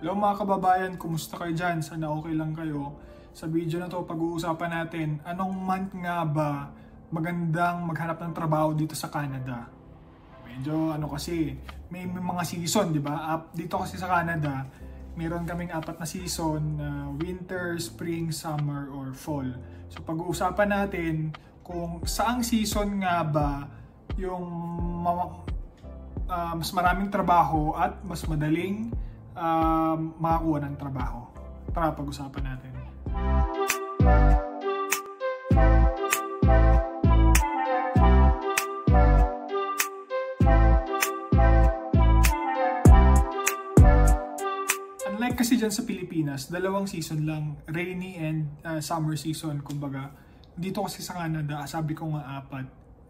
Hello mga kababayan, kumusta kayo dyan? Sana okay lang kayo. Sa video na to, pag-uusapan natin, anong month nga ba magandang maghanap ng trabaho dito sa Canada? Medyo kasi, may mga season, di ba? Dito kasi sa Canada, meron kaming 4 na season, winter, spring, summer, or fall. So pag-uusapan natin kung saang season nga ba yung mas maraming trabaho at mas madaling makakuha ng trabaho. Tara, pag-usapan natin. Unlike kasi dyan sa Pilipinas, dalawang season lang, rainy and summer season, kumbaga. Dito kasi sa Canada, sabi ko nga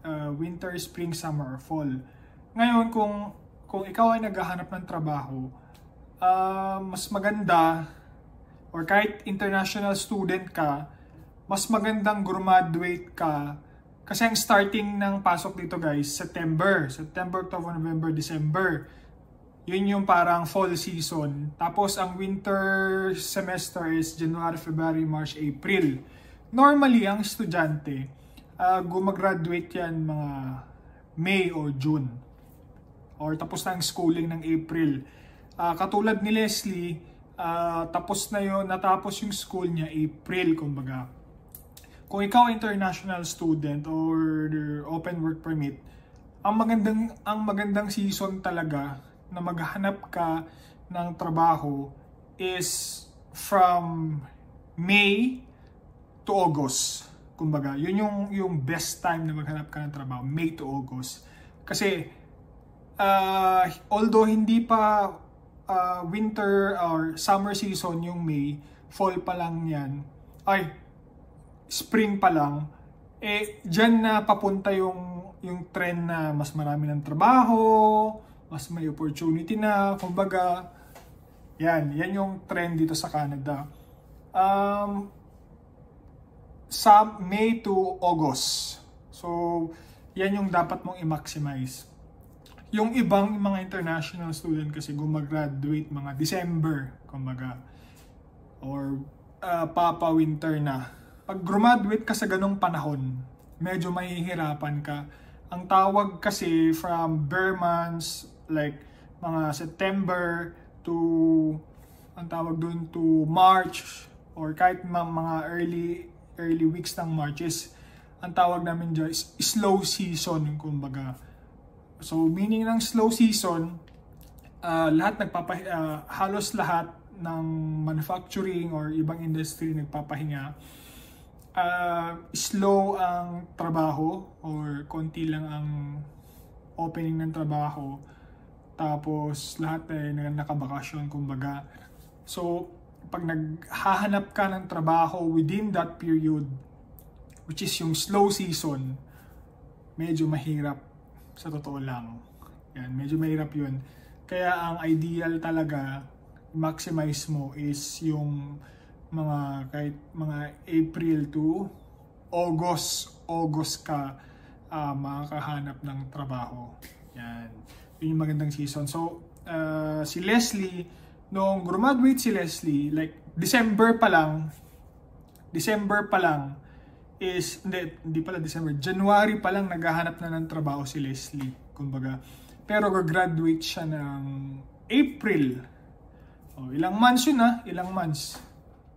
4, winter, spring, summer, or fall. Ngayon, kung ikaw ay naghahanap ng trabaho, mas maganda, or kahit international student ka, mas magandang graduate ka kasi ang starting ng pasok dito guys, September, October, November, December. Yun yung parang fall season. Tapos ang winter semester is January, February, March, April. Normally, ang estudyante, gumagraduate yan mga May or June. Or tapos na ang schooling ng April. Katulad ni Leslie, natapos yung school niya April, kumbaga. Kung ikaw international student or open work permit, ang magandang season talaga na maghanap ka ng trabaho is from May to August. Kumbaga, yun yung best time na maghanap ka ng trabaho, May to August. Kasi although hindi pa winter or summer season yung May, fall pa lang yan, spring pa lang, dyan na papunta yung trend na mas marami ng trabaho, mas may opportunity na, kumbaga, yan yung trend dito sa Canada. Sa May to August. So, yan yung dapat mong i-maximize. Yung ibang mga international student kasi gumagraduate mga December, kumbaga, or papa-winter na. Pag graduate ka sa ganong panahon, medyo mahihirapan ka. Ang tawag kasi from bare months, like mga September to, ang tawag dun to March, or kahit mga early weeks ng March is, ang tawag namin dyan is slow season, kumbaga. So, meaning ng slow season, halos lahat ng manufacturing or ibang industry nagpapahinga. Slow ang trabaho or konti lang ang opening ng trabaho. Tapos, lahat ay nakabakasyon, kumbaga. So, pag naghahanap ka ng trabaho within that period, which is yung slow season, medyo mahirap. Sa totoo lang. Yan, medyo mahirap yun. Kaya ang ideal talaga, maximize mo is yung kahit mga April to August ka makakahanap ng trabaho. Yan. Yun yung magandang season. So, si Leslie, nung graduate si Leslie, like December pa lang, hindi pala December, January pa lang naghahanap na ng trabaho si Leslie, kumbaga. Pero graduate siya ng April. Ilang months yun ilang months.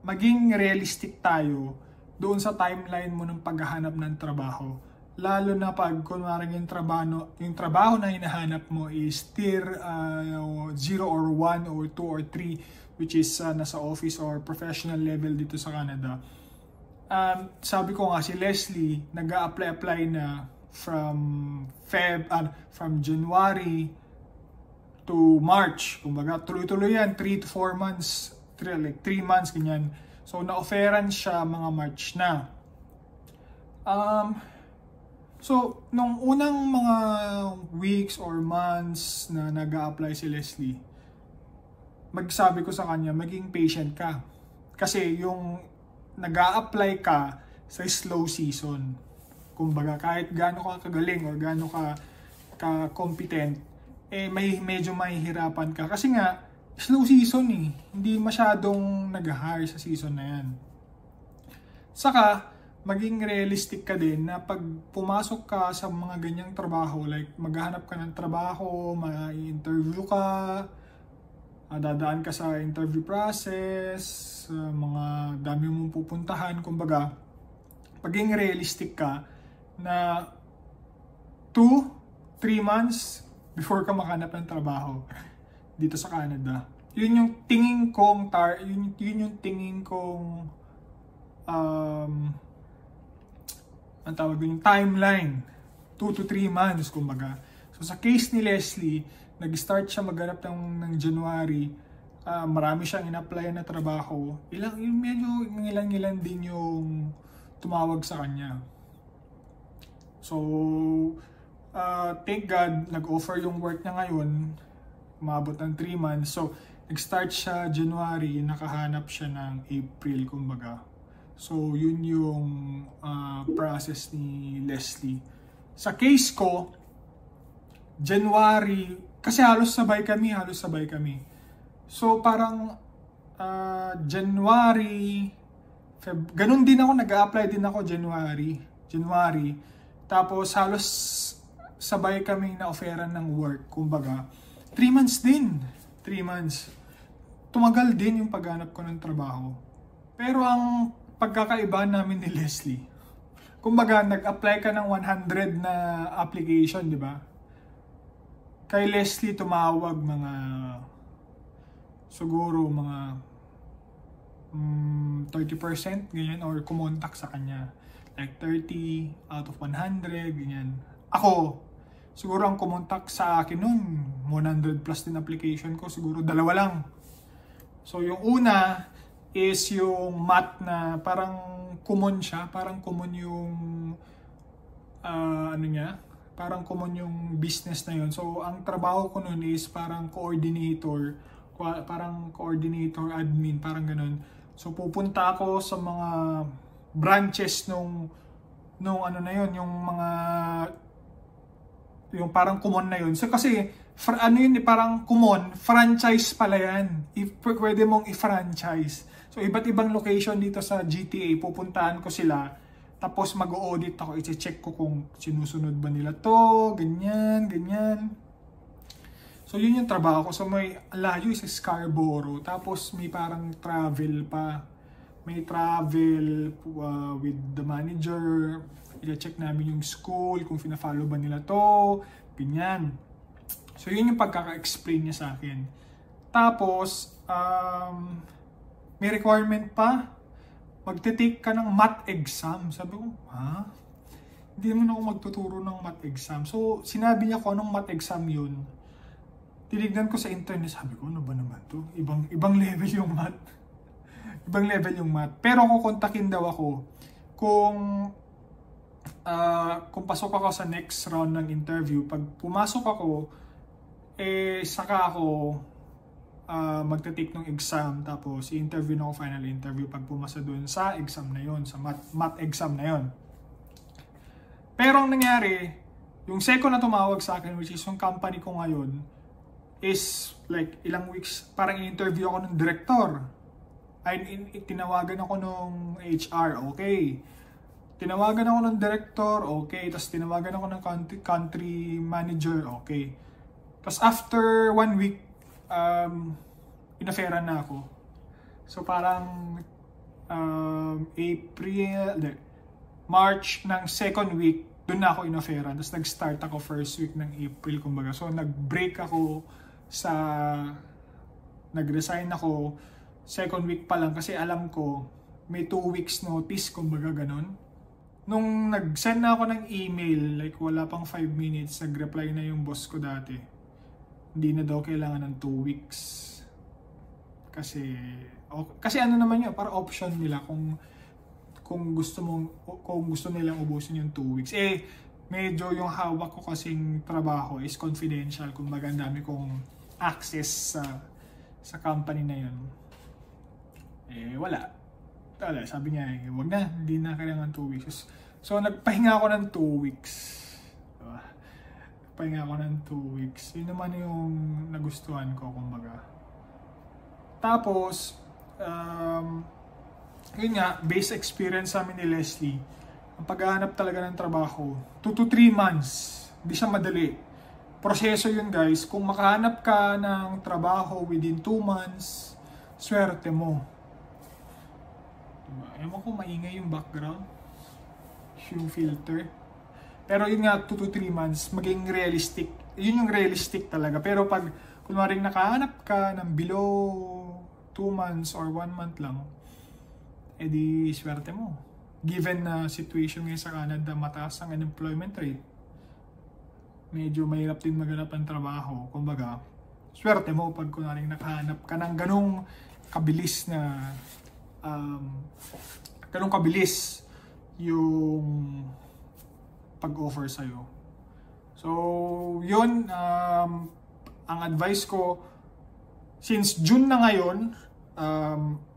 Maging realistic tayo doon sa timeline mo ng paghahanap ng trabaho. Lalo na pag kunwari yung trabaho na hinahanap mo is tier 0 or 1 or 2 or 3, which is nasa office or professional level dito sa Canada. Sabi ko nga si Leslie nag-a-apply na from January to March, kumbaga tuloy-tuloy yan, 3 to 4 months, 3 months ganyan. So na-offeran siya mga March na. So nung unang mga weeks or months na nag-a-apply si Leslie, magsabi ko sa kanya, maging patient ka, kasi yung nag-a-apply ka sa slow season. Kumbaga, kahit gaano ka kagaling or gaano ka competent, medyo mahihirapan ka. Kasi nga, slow season eh. Hindi masyadong nag-hire sa season na yan. Saka, maging realistic ka din na pag pumasok ka sa mga ganyang trabaho, like maghahanap ka ng trabaho, ma-interview ka, dadaan ka sa interview process, mga dami mong pupuntahan, kumbaga, paging realistic ka na 2-3 months before ka makahanap ng trabaho dito sa Canada. Yun yung tingin kong yun yung tingin kong ang tawag yung timeline, 2 to 3 months kumbaga. So sa case ni Leslie, nag-start siya maghanap ng January, marami siyang in-apply na trabaho, medyo ilan din yung tumawag sa kanya. So thank God, nag-offer yung work niya ngayon, umabot ng 3 months. So nag-start siya January, nakahanap siya ng April kumbaga. So, yun yung process ni Leslie. Sa case ko, January, kasi halos sabay kami. So, parang January, ganun din ako, nag-a-apply din ako January. Tapos, halos sabay kaming na-offeran ng work. Kumbaga, 3 months din. 3 months. Tumagal din yung paghanap ko ng trabaho. Pero ang pagkakaiba namin ni Leslie, kumbaga nag-apply ka ng 100 na application, di ba? Kay Leslie tumawag siguro mga 30% ganyan, or kumontak sa kanya like 30 out of 100 ganyan. Ako siguro ang kumontak sa akin nun 100 plus din application ko, siguro 2 lang. So yung una is yung math na parang common siya, parang common yung parang common yung business na yun. So ang trabaho ko nun is parang coordinator admin, parang ganun. So pupunta ako sa mga branches nung yung parang common na yun. So kasi parang common, franchise pala yan. Pwede mong i-franchise. So, iba't ibang location dito sa GTA, pupuntahan ko sila, tapos mag-audit ako, i-check ko kung sinusunod ba nila to, ganyan. So, yun yung trabaho ko. So, may layo sa Scarborough, tapos may parang travel pa. May travel with the manager, i-check namin yung school, kung fina-follow ba nila to, ganyan. So, yun yung pagkaka-explain niya sa akin. Tapos, may requirement pa, magte-take ka ng math exam. Sabi ko, ha? Hindi naman ako magtuturo ng math exam. So, sinabi niya ko anong math exam yun. Tinignan ko sa internet, sabi ko, ano ba naman to? Ibang level yung math. Ibang level yung math. Pero kukontakin daw ako kung pasok ako sa next round ng interview. Pag pumasok ako, saka ako magte-take ng exam, tapos i-interview na ako, final interview pag pumasa doon sa exam na yon, sa math exam na yon. Pero ang nangyari, yung second na tumawag sa akin, which is yung company ko ngayon, is like ilang weeks, parang in-interview ako ng director. Tinawagan ako ng HR, okay. Tinawagan ako ng director, okay. Tapos tinawagan ako ng country manager, okay. Tapos after 1 week, in-offeran na ako. So parang March ng second week, doon na ako in-offeran. Tapos nag-start ako first week ng April, kumbaga. So nag-break ako nag-resign ako second week pa lang kasi alam ko may 2 weeks notice, kumbaga ganon. Nung nag-send na ako ng email, like wala pang 5 minutes, nag-reply na yung boss ko dati. Hindi na daw kailangan ng 2 weeks. Kasi ano naman yun, para option nila kung gusto nilang ubusin yung 2 weeks. Medyo yung hawak ko kasing trabaho is confidential. Kung magandami kong access sa company na yun. Wala. Sabi niya, wag na, hindi na kailangan 2 weeks. So, nagpahinga ako ng 2 weeks. Nagpahinga ako ng 2 weeks. Yun naman yung nagustuhan ko, kumbaga. Tapos, yun nga, base experience namin ni Leslie, ang paghahanap talaga ng trabaho, 2 to 3 months, hindi siya madali. Proseso yun guys, kung makahanap ka ng trabaho within 2 months, swerte mo. Diba? Ewan ko, maingay yung background, yung filter. Pero yun nga, 2 to 3 months, maging realistic. Yun yung realistic talaga. Pero pag kunwaring nakahanap ka ng below 2 months or 1 month lang, edi swerte mo. Given na situation ngayon sa Canada, mataas ang unemployment rate. Medyo mahirap din maghanap ng trabaho. Kumbaga, swerte mo pag kunwaring nakahanap ka ng ganong kabilis na ganong kabilis yung pag-offer sa'yo. So, yun, ang advice ko, since June na ngayon,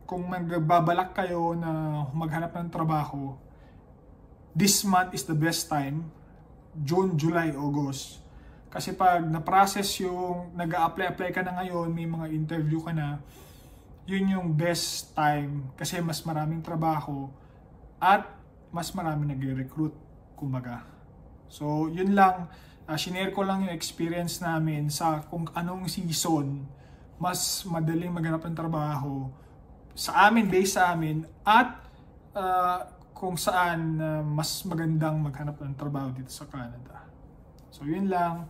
kung magbabalak kayo na maghanap ng trabaho, this month is the best time, June, July, August. Kasi pag na-process yung nag-a-apply ka na ngayon, may mga interview ka na, yun yung best time kasi mas maraming trabaho at mas maraming nagre-recruit, kumbaga. So, yun lang, shinare ko lang yung experience namin sa kung anong season mas madaling maghanap ng trabaho sa amin, based sa amin, at kung saan mas magandang maghanap ng trabaho dito sa Canada. So, yun lang.